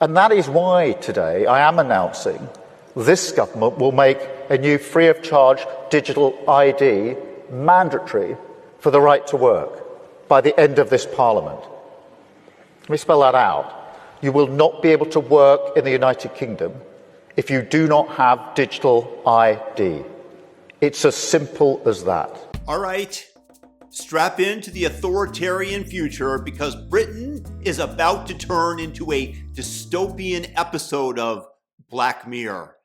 And that is why today I am announcing this government will make a new free-of-charge digital ID mandatory for the right to work by the end of this Parliament. Let me spell that out. You will not be able to work in the United Kingdom if you do not have digital ID. It's as simple as that. All right, strap into the authoritarian future because Britain is about to turn into a dystopian episode of Black Mirror,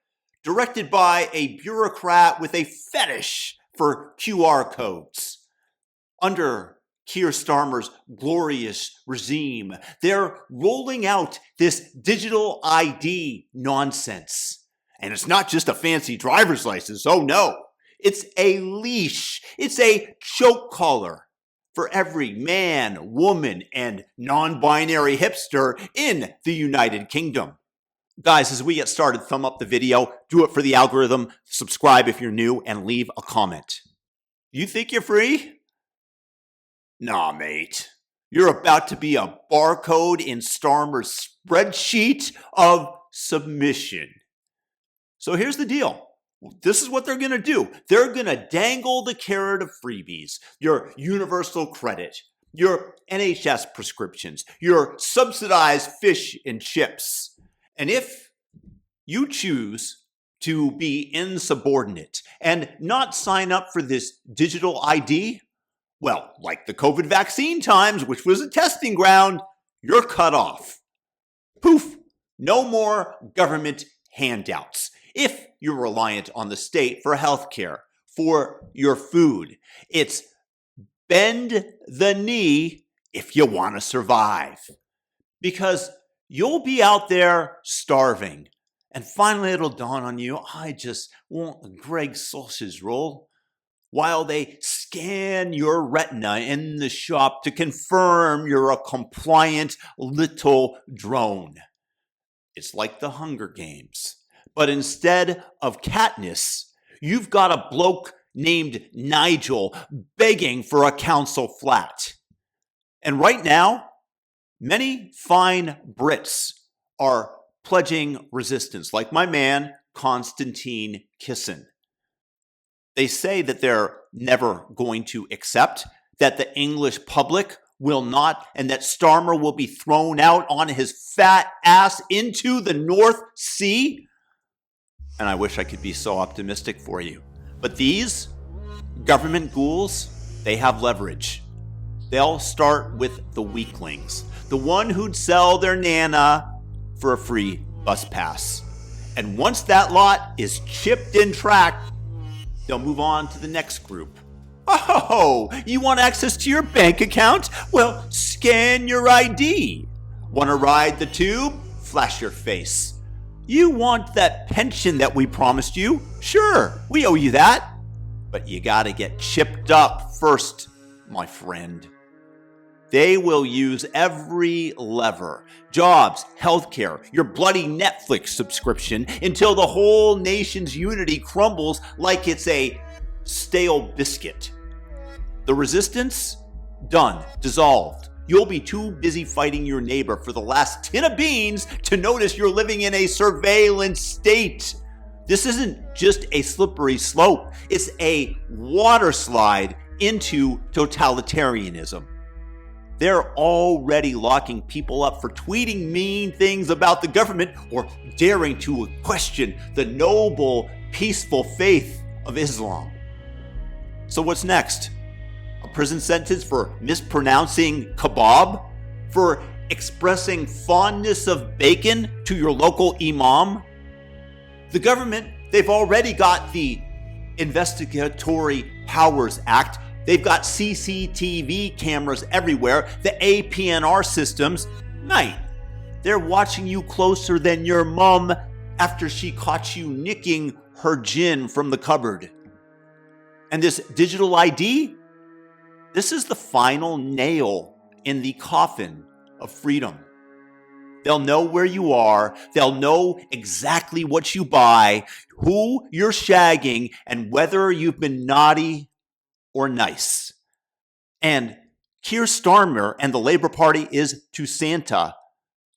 directed by a bureaucrat with a fetish for QR codes. Under Keir Starmer's glorious regime, they're rolling out this digital ID nonsense. And it's not just a fancy driver's license, oh no. It's a leash. It's a choke collar for every man, woman, and non-binary hipster in the United Kingdom. Guys, as we get started, thumb up the video, do it for the algorithm, subscribe if you're new, and leave a comment. You think you're free? Nah, mate. You're about to be a barcode in Starmer's spreadsheet of submission. So here's the deal. This is what they're going to do. They're going to dangle the carrot of freebies, your universal credit, your NHS prescriptions, your subsidized fish and chips. And if you choose to be insubordinate and not sign up for this digital ID, well, like the COVID vaccine times, which was a testing ground, you're cut off. Poof, no more government handouts. If you're reliant on the state for healthcare, for your food, it's bend the knee if you want to survive. Because you'll be out there starving. And finally it'll dawn on you, I just want a Greg sausage roll. While they scan your retina in the shop to confirm you're a compliant little drone. It's like the Hunger Games. But instead of Katniss, you've got a bloke named Nigel begging for a council flat. And right now, many fine Brits are pledging resistance, like my man, Konstantin Kisin. They say that they're never going to accept, that the English public will not, and that Starmer will be thrown out on his fat ass into the North Sea. And I wish I could be so optimistic for you. But these government ghouls, they have leverage. They'll start with the weaklings, the one who'd sell their Nana for a free bus pass. And once that lot is chipped and tracked, they'll move on to the next group. Oh, you want access to your bank account? Well, scan your ID. Want to ride the tube? Flash your face. You want that pension that we promised you? Sure, we owe you that. But you gotta get chipped up first, my friend. They will use every lever, jobs, healthcare, your bloody Netflix subscription, until the whole nation's unity crumbles like it's a stale biscuit. The resistance? Done, dissolved. You'll be too busy fighting your neighbor for the last tin of beans to notice you're living in a surveillance state. This isn't just a slippery slope. It's a water slide into totalitarianism. They're already locking people up for tweeting mean things about the government or daring to question the noble, peaceful faith of Islam. So what's next? A prison sentence for mispronouncing kebab? For expressing fondness of bacon to your local imam? The government, they've already got the Investigatory Powers Act. They've got CCTV cameras everywhere, the APNR systems. Mate, they're watching you closer than your mum after she caught you nicking her gin from the cupboard. And this digital ID? This is the final nail in the coffin of freedom. They'll know where you are. They'll know exactly what you buy, who you're shagging, and whether you've been naughty or nice. And Keir Starmer and the Labour Party is to Santa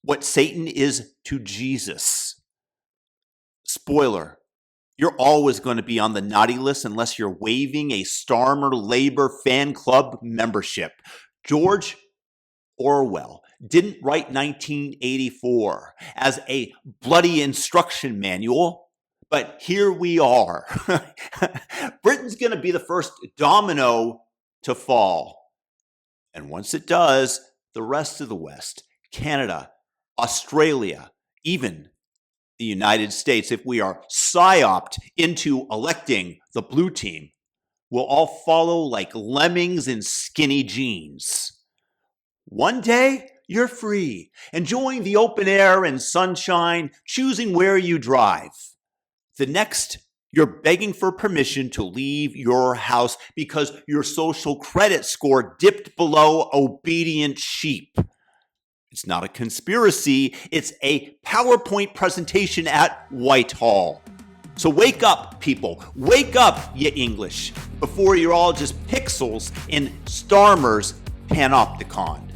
what Satan is to Jesus. Spoiler, you're always going to be on the naughty list unless you're waiving a Starmer Labor fan club membership. George Orwell didn't write 1984 as a bloody instruction manual, but here we are. Britain's going to be the first domino to fall. And once it does, the rest of the West, Canada, Australia, even the United States, if we are psyoped into electing the blue team, will all follow like lemmings in skinny jeans. One day, you're free, enjoying the open air and sunshine, choosing where you drive. The next, you're begging for permission to leave your house because your social credit score dipped below obedient sheep. It's not a conspiracy, it's a PowerPoint presentation at Whitehall. So wake up, people. Wake up, you English, before you're all just pixels in Starmer's panopticon.